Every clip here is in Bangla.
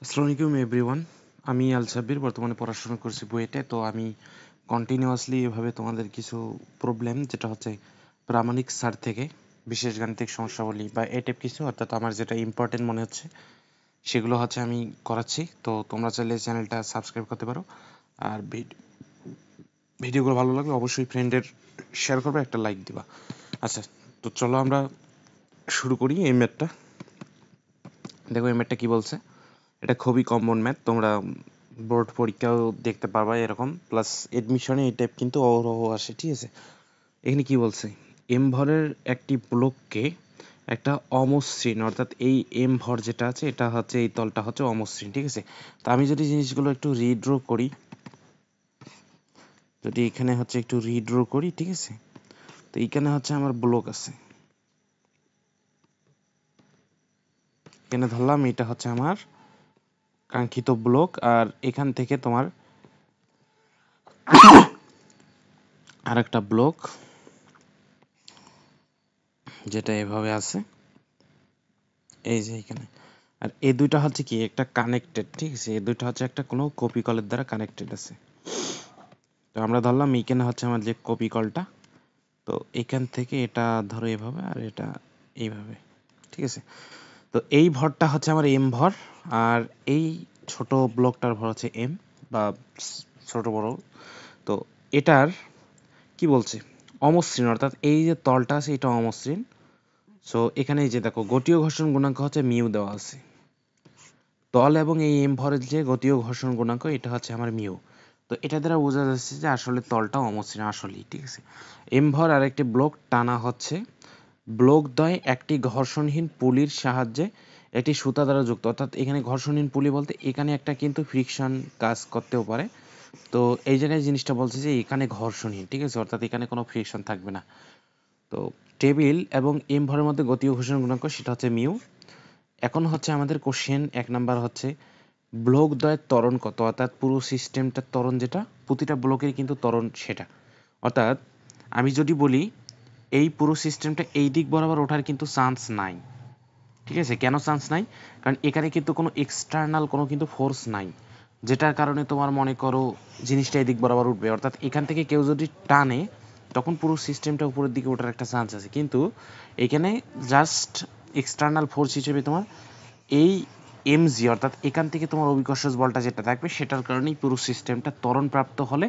আসসালামু আলাইকুম এভরিওয়ান। আমি আল সাব্বির বর্তমানে পড়াশোনা করছি বুয়েটে। তো আমি কন্টিনিউয়াসলি এভাবে তোমাদের কিছু প্রবলেম যেটা হচ্ছে প্রামাণিক স্যার থেকে বিশেষ গাণিতিক সমস্যাবলী বা এই টাইপ কিছু, অর্থাৎ আমার যেটা ইম্পর্টেন্ট মনে হচ্ছে সেগুলো হচ্ছে আমি করাচ্ছি। তো তোমরা চাইলে চ্যানেলটা সাবস্ক্রাইব করতে পারো। আর ভিডিওগুলো ভালো লাগলে অবশ্যই ফ্রেন্ডের শেয়ার করবে, একটা লাইক দিবা। আচ্ছা, তো চলো আমরা শুরু করি। এই ম্যাথটা দেখো, এই ম্যাথটা কী বলছে। এটা খুবই কমন ম্যাথ, তোমরা বোর্ড পরীক্ষাও দেখতে পারবা এরকম, প্লাস এডমিশনে এই টাইপ কিন্তু অহরহ আসে, ঠিক আছে। এখানে কি বলছে, এম ভরের একটি ব্লককে একটা অমসৃণ, অর্থাৎ এই এম ভর যেটা আছে এটা হচ্ছে এই তলটা হচ্ছে অমসৃণ, ঠিক আছে। তো আমি যদি জিনিসগুলো একটু রিড্র করি, যদি এখানে হচ্ছে একটু রিড্র করি, ঠিক আছে। তো এইখানে হচ্ছে আমার ব্লক আছে, এখানে ধরলাম এটা হচ্ছে আমার কাঙ্ক্ষিত ব্লক। আর এখান থেকে তোমার আরেকটা ব্লক যেটা এভাবে আছে, এই যে এখানে। আর এই দুইটা হচ্ছে কি একটা কানেক্টেড, ঠিক আছে। এই দুইটা হচ্ছে একটা কোনো কপি কলের দ্বারা কানেক্টেড আছে। তো আমরা ধরলাম এইখানে হচ্ছে আমার যে কপি কলটা, তো এখান থেকে এটা ধরো এভাবে আর এটা এইভাবে, ঠিক আছে। তো এই ভরটা হচ্ছে আমার এম ভর, আর এই ছোট ব্লকটার ভর হচ্ছে এম বা ছোট বড়। তো এটার কি বলছে, অমসৃণ, অর্থাৎ এই যে তলটা আছে এটা অমসৃণ। সো এখানে এই যে দেখো গতীয় ঘর্ষণ গুণাঙ্ক হচ্ছে মিউ দেওয়া আছে। তল এবং এই এম ভরের যে গতীয় ঘর্ষণ গুণাঙ্ক এটা হচ্ছে আমার মিউ। তো এটা দ্বারা বোঝা যাচ্ছে যে আসলে তলটা অমসৃণ আসলেই, ঠিক আছে। এম ভর আর একটি ব্লক টানা হচ্ছে, ব্লকদ্বয় একটি ঘর্ষণহীন পুলির সাহায্যে একটি সুতা দ্বারা যুক্ত, অর্থাৎ এখানে ঘর্ষণহীন পুলি বলতে এখানে একটা কিন্তু ফ্রিকশন কাজ করতেও পারে। তো এই জায়গায় জিনিসটা বলছে যে এখানে ঘর্ষণহীন, ঠিক আছে, অর্থাৎ এখানে কোনো ফ্রিকশন থাকবে না। তো টেবিল এবং এম ভরের মধ্যে গতীয় ঘর্ষণ গুণাঙ্ক সেটা হচ্ছে মিউ। এখন হচ্ছে আমাদের কোশ্চেন 1 নাম্বার হচ্ছে ব্লকদ্বয়ের ত্বরণ কত, অর্থাৎ পুরো সিস্টেমটার ত্বরণ যেটা, প্রতিটা ব্লকের কিন্তু ত্বরণ সেটা। অর্থাৎ আমি যদি বলি এই পুরো সিস্টেমটা এই দিক বরাবর ওঠার কিন্তু চান্স নাই, ঠিক আছে। কেন চান্স নাই? কারণ এখানে কিন্তু কোনো এক্সটার্নাল কোনো কিন্তু ফোর্স নাই, যেটার কারণে তোমার মনে করো জিনিসটা এদিক বরাবর উঠবে। অর্থাৎ এখান থেকে কেউ যদি টানে তখন পুরো সিস্টেমটা উপরের দিকে ওঠার একটা চান্স আছে, কিন্তু এখানে জাস্ট এক্সটার্নাল ফোর্স হিসেবে তোমার এই এমজি, অর্থাৎ এখান থেকে তোমার অভিকর্ষজ বলটা যেটা থাকবে সেটার কারণেই পুরো সিস্টেমটা ত্বরণপ্রাপ্ত হলে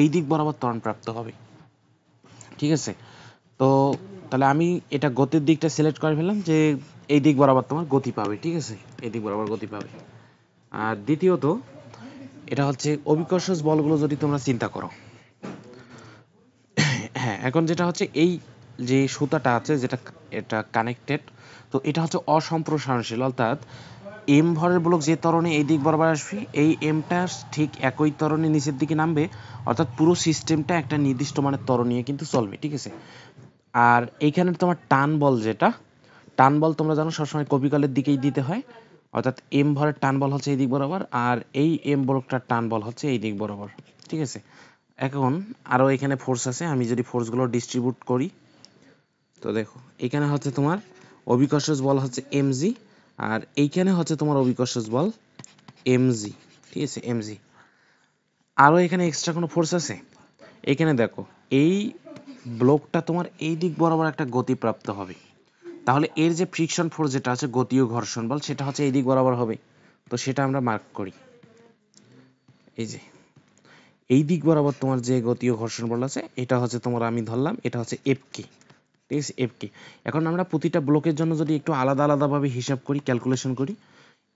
এই দিক বরাবর ত্বরণপ্রাপ্ত হবে, ঠিক আছে। তো তাহলে আমি এটা গতির দিকটা সিলেক্ট করে ফেললাম যে এই দিক বরাবর তোমার গতি পাবে, ঠিক আছে, এই দিক বরাবর গতি পাবে। আর দ্বিতীয়ত এটা হচ্ছে অভিকর্ষজ বলগুলো যদি তোমরা চিন্তা করো, হ্যাঁ, এখন যেটা হচ্ছে এই যে সুতাটা আছে যেটা এটা কানেক্টেড, তো এটা হচ্ছে অসম্প্রসারণশীল, অর্থাৎ এম ভরের ব্লক যে ত্বরণে এই দিক বরাবর আসবে এই এমটা ঠিক একই ত্বরণে নিচের দিকে নামবে, অর্থাৎ পুরো সিস্টেমটা একটা নির্দিষ্ট মানের ত্বরণ নিয়ে কিন্তু চলবে, ঠিক আছে। আর এইখানে তোমার টান বল যেটা, টান বল তোমরা জানো সবসময় কপিকলের দিকেই দিতে হয়, অর্থাৎ এম ভরের টান বল হচ্ছে এই দিক বরাবর, আর এই এম ব্লকটার টান বল হচ্ছে এই দিক বরাবর, ঠিক আছে। এখন আরও এখানে ফোর্স আছে, আমি যদি ফোর্সগুলো ডিস্ট্রিবিউট করি, তো দেখো এখানে হচ্ছে তোমার অভিকর্ষজ বল হচ্ছে এমজি, আর এইখানে হচ্ছে তোমার অভিকর্ষজ বল এমজি, ঠিক আছে, এমজি। আরও এখানে এক্সট্রা কোনো ফোর্স আছে? এখানে দেখো এই ব্লকটা তোমার এই দিক বরাবর একটা গতি প্রাপ্ত হবে, তাহলে এর যে ফ্রিকশন ফোর্স যেটা আছে গতীয় ঘর্ষণ বল সেটা হচ্ছে এই দিক বরাবর হবে। তো সেটা আমরা মার্ক করি, এই যে এই দিক বরাবর তোমার যে গতীয় ঘর্ষণ বল আছে এটা হচ্ছে তোমার, আমি ধরলাম এটা হচ্ছে এফকে, ঠিক আছে, এফকে। এখন আমরা প্রতিটা ব্লকের জন্য যদি একটু আলাদা আলাদাভাবে হিসাব করি, ক্যালকুলেশন করি,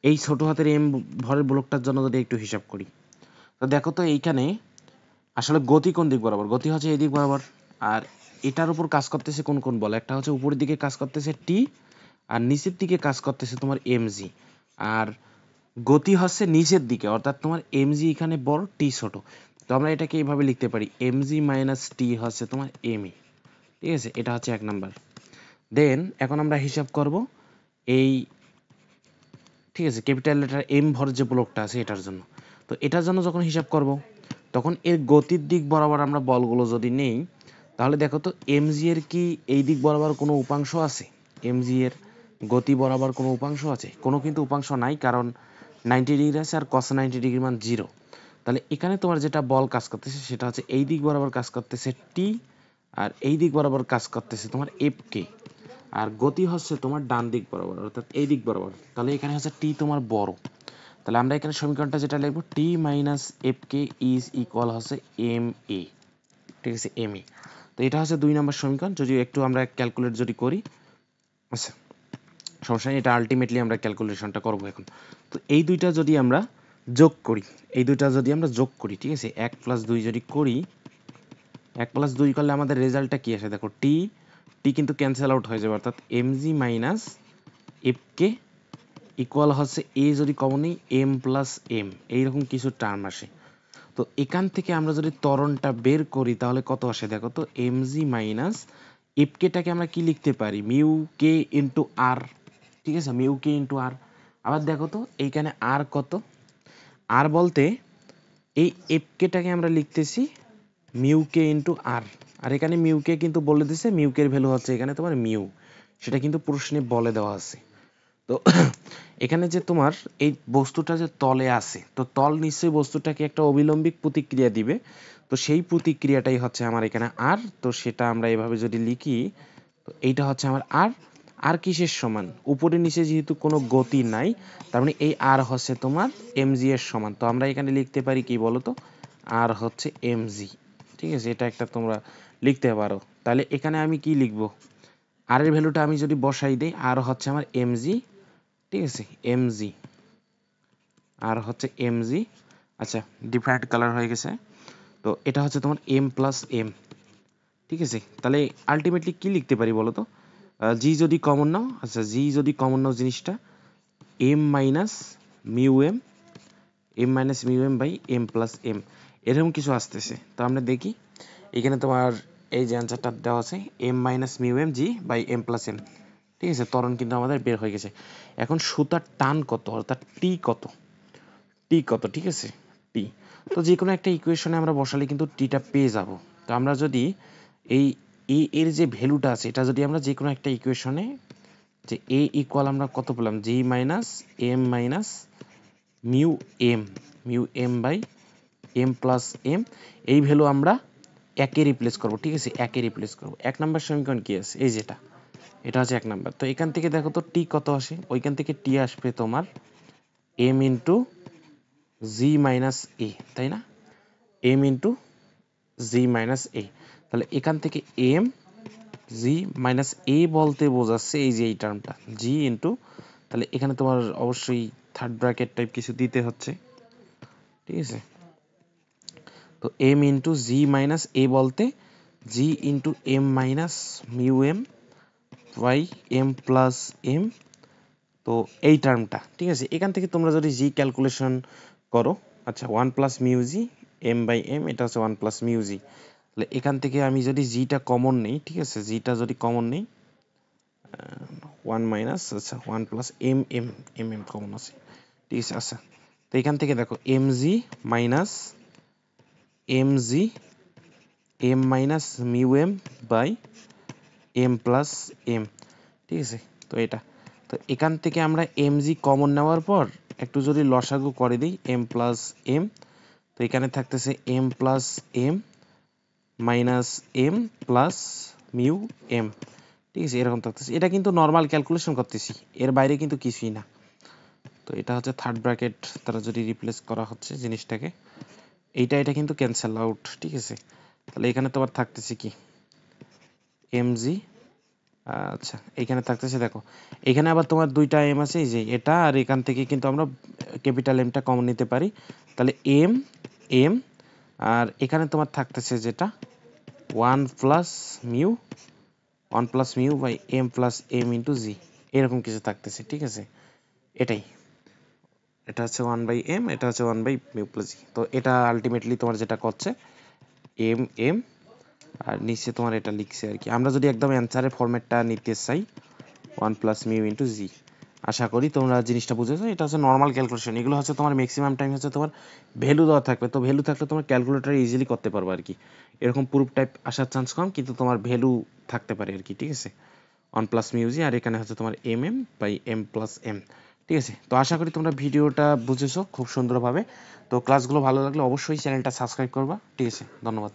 এই ছোট হাতের এম ভরের ব্লকটার জন্য যদি একটু হিসাব করি, তো দেখো তো এইখানে আসলে গতি কোন দিক বরাবর, গতি হচ্ছে এই দিক বরাবর। আর এটার উপর কাজ করতেছে কোন কোন বল, একটা হচ্ছে উপরের দিকে কাজ করতেছে টি, আর নিচের দিকে কাজ করতেছে তোমার এমজি। আর গতি হচ্ছে নিচের দিকে, অর্থাৎ তোমার এমজি এখানে বড় টি ছোট। তো আমরা এটাকে এইভাবে লিখতে পারি এমজি মাইনাস টি হচ্ছে তোমার এমই, ঠিক আছে। এটা হচ্ছে 1 নাম্বার। দেন এখন আমরা হিসাব করব এই, ঠিক আছে, ক্যাপিটাল লেটার এম ভর যে ব্লকটা আছে এটার জন্য। তো এটার জন্য যখন হিসাব করব তখন এর গতির দিক বরাবর আমরা বলগুলো যদি নেই, তাহলে দেখো তো এমজি এর কি এই দিক বরাবর কোনো উপাংশ আছে? এমজি এর গতি বরাবর কোনো উপাংশ আছে? কোনো কিন্তু উপাংশ নাই, কারণ 90 ডিগ্রি আছে আর cos 90 ডিগ্রির মান 0। তাহলে এখানে তোমার যেটা বল কাজ করতেছে সেটা হচ্ছে এই দিক বরাবর কাজ করতেছে টি, আর এই দিক বরাবর কাজ করতেছে তোমার এফ কে, আর গতি হচ্ছে তোমার ডান দিক বরাবর অর্থাৎ এই দিক বরাবর। তাহলে এখানে হচ্ছে টি তোমার বড়। তাহলে আমরা এখানে সমীকরণটা যেটা লিখবো T minus F K is equal হচ্ছে এম এ, ঠিক আছে, এম এ। তো এটা হচ্ছে 2 নম্বর সমীকরণ। যদি একটু আমরা ক্যালকুলেট যদি করি, আচ্ছা সমস্যা নেই, এটা আলটিমেটলি আমরা ক্যালকুলেশনটা করবো এখন। তো এই দুইটা যদি আমরা যোগ করি, ঠিক আছে, 1+2 যদি করি, 1+2 করলে আমাদের রেজাল্টটা কি আসে দেখো, টি কিন্তু ক্যান্সেল আউট হয়ে যাবে, অর্থাৎ M G minus F K equal হচ্ছে এ যদি কমন নেই এম প্লাস এম, এইরকম কিছু টার্ম আসে। তো এখান থেকে আমরা যদি ত্বরণটা বের করি তাহলে কত আসে দেখো তো, এম জি মাইনাস এফ কেটাকে আমরা কি লিখতে পারি, মিউ কে ইন্টু আর, ঠিক আছে, মিউ কে ইন্টু আর। আবার দেখো তো এইখানে আর কত, আর বলতে এই এফ কেটাকে আমরা লিখতেছি মিউ কে ইন্টু আর, আর এখানে মিউ কে কিন্তু বলে দিছে মিউ কে এর ভ্যালু হচ্ছে এখানে তোমার মিউ, সেটা কিন্তু প্রশ্নে বলে দেওয়া আছে। তো এখানে যে তোমার এই বস্তুটা যে তলে আছে, তো তল নিশ্চয়ই বস্তুটাকে একটা অবিলম্বিক প্রতিক্রিয়া দিবে, তো সেই প্রতিক্রিয়াটাই হচ্ছে আমার এখানে আর। তো সেটা আমরা এভাবে যদি লিখি, তো এইটা হচ্ছে আমার আর। আর কিসের সমান, উপরে নিচে যেহেতু কোনো গতি নাই, তার মানে এই আর হচ্ছে তোমার এমজি এর সমান। তো আমরা এখানে লিখতে পারি কি বলতো, আর হচ্ছে এমজি, ঠিক আছে, এটা একটা তোমরা লিখতে পারো। তাহলে এখানে আমি কি লিখবো, আর এর ভ্যালুটা আমি যদি বসাই দেই, আর হচ্ছে আমার এমজি, ঠিক আছে, এমজি, আর হচ্ছে এমজি। আচ্ছা ডিফারেন্ট কালার হয়ে গেছে। তো এটা হচ্ছে তোমার এম প্লাস এম, ঠিক আছে। তাহলে আলটিমেটলি কি লিখতে পারি বলো তো, জি যদি কমন নাও, আচ্ছা জি যদি কমন নাও জিনিসটা, M minus mu M, M minus mu M by M plus M, এরকম কিছু আসতেছে। তো আমরা দেখি এখানে তোমার এই যে অ্যান্সারটা দেওয়া আছে M minus mu M G by M plus M, ঠিক আছে। ত্বরণ কিন্তু আমাদের বের হয়ে গেছে। এখন সুতার টান কত, অর্থাৎ টি কত, ঠিক আছে, টি। তো যে কোনো একটা ইকুয়েশনে আমরা বসালে কিন্তু টিটা পেয়ে যাব। তো আমরা যদি এই এ এর যে ভ্যালুটা আছে এটা যদি আমরা যে কোনো একটা ইকুয়েশনে, যে এ ইকুয়াল আমরা কত পেলাম, G minus mu M by M plus M, এই ভ্যালু আমরা একে রিপ্লেস করব, ঠিক আছে, একে রিপ্লেস করব। 1 নম্বর সমীকরণ কি আছে, এই যেটা, এটা হচ্ছে 1 নম্বর। তো এখান থেকে দেখো তো টি কত আসে, ওইখান থেকে টি আসবে তোমার এম ইন্টু জি মাইনাস এ, তাই না, এম ইন্টু জি মাইনাস এ। তাহলে এখান থেকে এম জি মাইনাস এ বলতে বোঝাচ্ছে এই যে এই টার্মটা জি ইন্টু, তাহলে এখানে তোমার অবশ্যই থার্ড ব্র্যাকেট টাইপ কিছু দিতে হচ্ছে, ঠিক আছে। তো m into g minus a বলতে g into m minus mu M by M plus m, তো এই টার্মটা, ঠিক আছে। এখান থেকে তোমরা যদি জি ক্যালকুলেশন করো, আচ্ছা 1 plus mu G M by M, এটা হচ্ছে 1 প্লাস মিউ জি। তাহলে এখান থেকে আমি যদি জিটা কমন নেই, ঠিক আছে, জিটা যদি কমন নেই, 1 মাইনাস, আচ্ছা 1 plus M M M M common আছে, ঠিক আছে। আচ্ছা তো এখান থেকে দেখো M G minus M minus mu M by M plus M, ঠিক আছে। তো এটা, তো এখান থেকে আমরা এম জি কমন নেওয়ার পর একটু যদি লসাগু করে দিই এম প্লাস এম, তো এখানে থাকতেছে M plus M minus M plus mu M, ঠিক আছে, এরকম থাকতেছে। এটা কিন্তু নর্মাল ক্যালকুলেশন করতেছি, এর বাইরে কিন্তু কিছুই না। তো এটা হচ্ছে থার্ড ব্র্যাকেট তারা যদি রিপ্লেস করা হচ্ছে জিনিসটাকে, এটা কিন্তু ক্যান্সেল আউট, ঠিক আছে। তাহলে এখানে তোমার থাকতেছে কি এম জি, আচ্ছা এখানে থাকতেছে দেখো, এখানে আবার তোমার দুইটা এম আছে, এই যে এটা, আর এখান থেকে কিন্তু আমরা ক্যাপিটাল এমটা কমন নিতে পারি। তাহলে এম এম, আর এখানে তোমার থাকতেছে যেটা 1 plus mu by M plus m into g, এরকম কিছু থাকতেছে, ঠিক আছে। এটাই, এটা হচ্ছে 1 বাই এম, এটা হচ্ছে 1 বাই মিউ প্লাস জি। তো এটা আলটিমেটলি তোমার যেটা করছে এম এম, আর নিচে তোমার এটা লিখছে আর কি। আমরা যদি একদম অ্যান্সারের ফরম্যাটটা নিতে চাই 1 প্লাস মিউ ইন্টু জি। আশা করি তোমরা জিনিসটা বুঝেছো। এটা হচ্ছে নর্মাল ক্যালকুলেশন, এগুলো হচ্ছে তোমার ম্যাক্সিমাম টাইম হচ্ছে তোমার ভ্যালু দেওয়া থাকবে। তো ভ্যালু থাকলে তোমার ক্যালকুলেটার ইজিলি করতে পারবে আর কি। এরকম প্রুফ টাইপ আসার চান্স কম, কিন্তু তোমার ভ্যালু থাকতে পারে আর কি, ঠিক আছে। 1 প্লাস মিউ জি, আর এখানে হচ্ছে তোমার M M by M plus M, ঠিক আছে? তো আশা করি তোমরা ভিডিওটা বুঝেছো খুব সুন্দরভাবে। তো ক্লাসগুলো ভালো লাগলে অবশ্যই চ্যানেলটা সাবস্ক্রাইব করবা। ঠিক আছে? ধন্যবাদ।